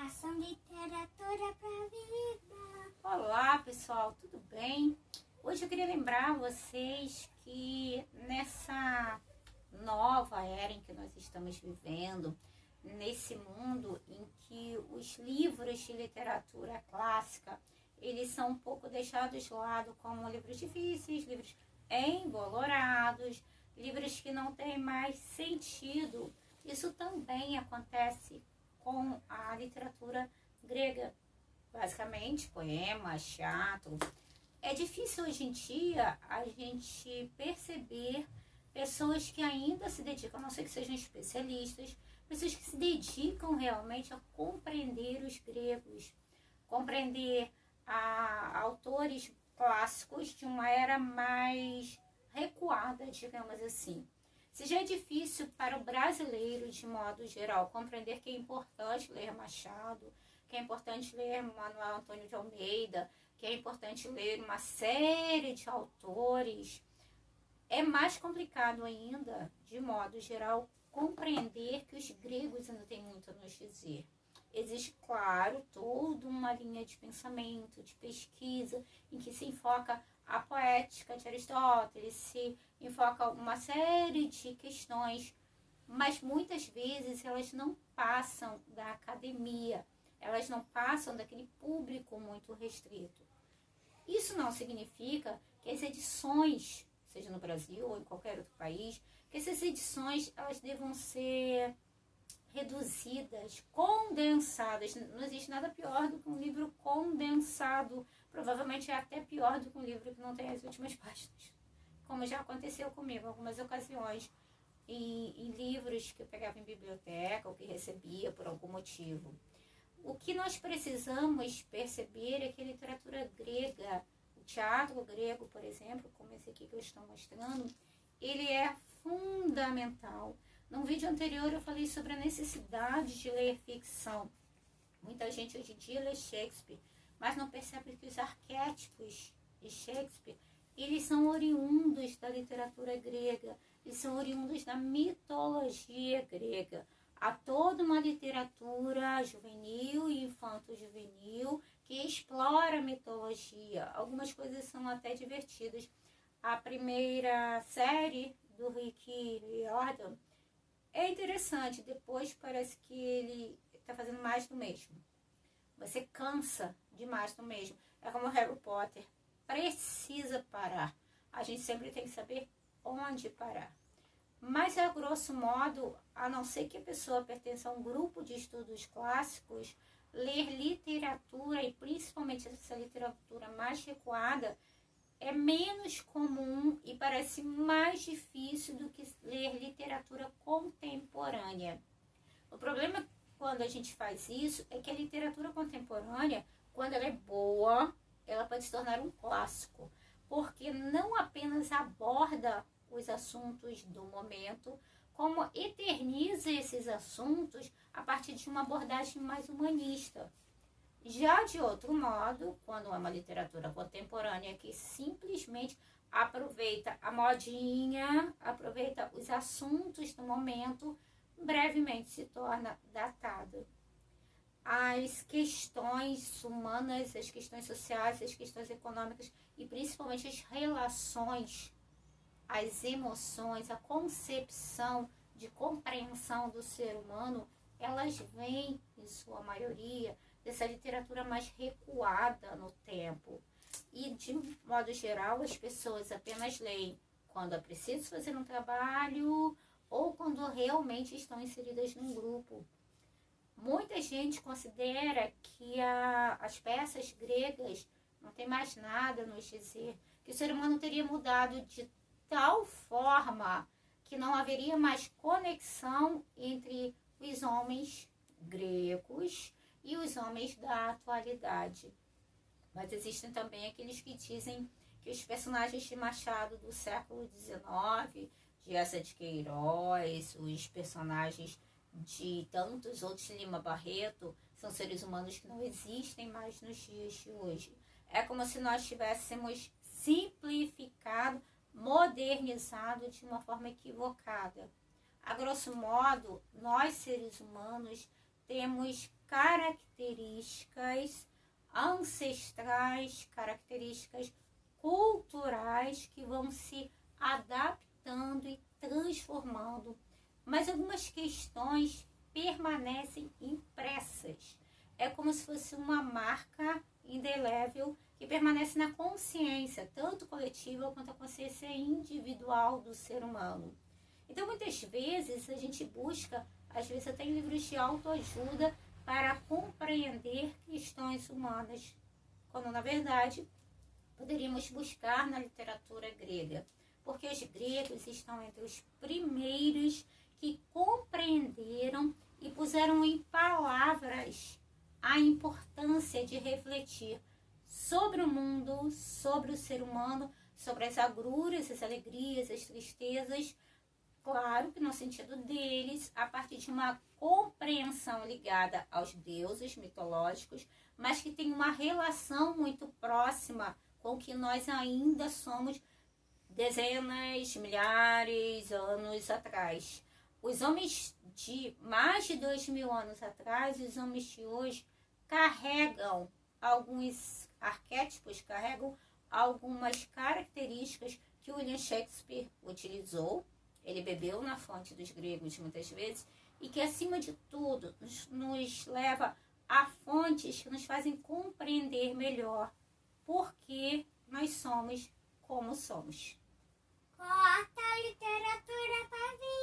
Ação, literatura pra vida. Olá pessoal, tudo bem? Hoje eu queria lembrar vocês que nessa nova era em que nós estamos vivendo, nesse mundo em que os livros de literatura clássica, eles são um pouco deixados de lado como livros difíceis, livros embolorados, livros que não têm mais sentido. Isso também acontece com a literatura grega, basicamente poemas, teatro. É difícil hoje em dia a gente perceber pessoas que ainda se dedicam, a não ser que sejam especialistas, pessoas que se dedicam realmente a compreender os gregos, compreender autores clássicos de uma era mais recuada, digamos assim. Se já é difícil para o brasileiro, de modo geral, compreender que é importante ler Machado, que é importante ler Manuel Antônio de Almeida, que é importante ler uma série de autores, é mais complicado ainda, de modo geral, compreender que os gregos ainda têm muito a nos dizer. Existe, claro, toda uma linha de pensamento, de pesquisa, em que se enfoca a poética de Aristóteles, se enfoca uma série de questões, mas muitas vezes elas não passam da academia, elas não passam daquele público muito restrito. Isso não significa que as edições, seja no Brasil ou em qualquer outro país, que essas edições elas devam ser reduzidas, condensadas. Não existe nada pior do que um livro condensado. Provavelmente é até pior do que um livro que não tem as últimas páginas, como já aconteceu comigo em algumas ocasiões, em livros que eu pegava em biblioteca ou que recebia por algum motivo. O que nós precisamos perceber é que a literatura grega, o teatro grego, por exemplo, como esse aqui que eu estou mostrando, ele é fundamental. Num vídeo anterior eu falei sobre a necessidade de ler ficção. Muita gente hoje em dia lê Shakespeare, mas não percebe que os arquétipos de Shakespeare, eles são oriundos da literatura grega, eles são oriundos da mitologia grega. Há toda uma literatura juvenil e infanto-juvenil que explora a mitologia. Algumas coisas são até divertidas. A primeira série do Rick Riordan é interessante, depois parece que ele está fazendo mais do mesmo. Você cansa demais do mesmo. É como Harry Potter. Precisa parar. A gente sempre tem que saber onde parar. Mas, a grosso modo, a não ser que a pessoa pertença a um grupo de estudos clássicos, ler literatura, e principalmente essa literatura mais recuada, é menos comum e parece mais difícil do que ler literatura contemporânea. O problema quando a gente faz isso é que a literatura contemporânea, quando ela é boa, ela pode se tornar um clássico, porque não apenas aborda os assuntos do momento, como eterniza esses assuntos a partir de uma abordagem mais humanista. Já de outro modo, quando é uma literatura contemporânea que simplesmente aproveita a modinha, aproveita os assuntos do momento, brevemente se torna datada. As questões humanas, as questões sociais, as questões econômicas e principalmente as relações, as emoções, a concepção de compreensão do ser humano, elas vêm, em sua maioria, dessa literatura mais recuada no tempo. E, de modo geral, as pessoas apenas leem quando é preciso fazer um trabalho ou quando realmente estão inseridas num grupo. Muita gente considera que as peças gregas não tem mais nada a nos dizer, que o ser humano teria mudado de tal forma que não haveria mais conexão entre os homens gregos e os homens da atualidade. Mas existem também aqueles que dizem que os personagens de Machado do século XIX, de Eça de Queiroz, os personagens de tantos outros, Lima Barreto, são seres humanos que não existem mais nos dias de hoje. É como se nós tivéssemos simplificado, modernizado de uma forma equivocada. A grosso modo, nós seres humanos temos características ancestrais, características culturais que vão se adaptando e transformando, mas algumas questões permanecem impressas. É como se fosse uma marca indelével que permanece na consciência, tanto coletiva quanto a consciência individual do ser humano. Então, muitas vezes, a gente busca, às vezes até em livros de autoajuda, para compreender questões humanas, quando, na verdade, poderíamos buscar na literatura grega, porque os gregos estão entre os primeiros que compreenderam e puseram em palavras a importância de refletir sobre o mundo, sobre o ser humano, sobre as agruras, as alegrias, as tristezas, claro que no sentido deles, a partir de uma compreensão ligada aos deuses mitológicos, mas que tem uma relação muito próxima com o que nós ainda somos dezenas, milhares, anos atrás. Os homens de mais de 2000 anos atrás, os homens de hoje, carregam alguns arquétipos, carregam algumas características que William Shakespeare utilizou. Ele bebeu na fonte dos gregos muitas vezes e que, acima de tudo, nos leva a fontes que nos fazem compreender melhor por que nós somos como somos. Corta a literatura pra vida.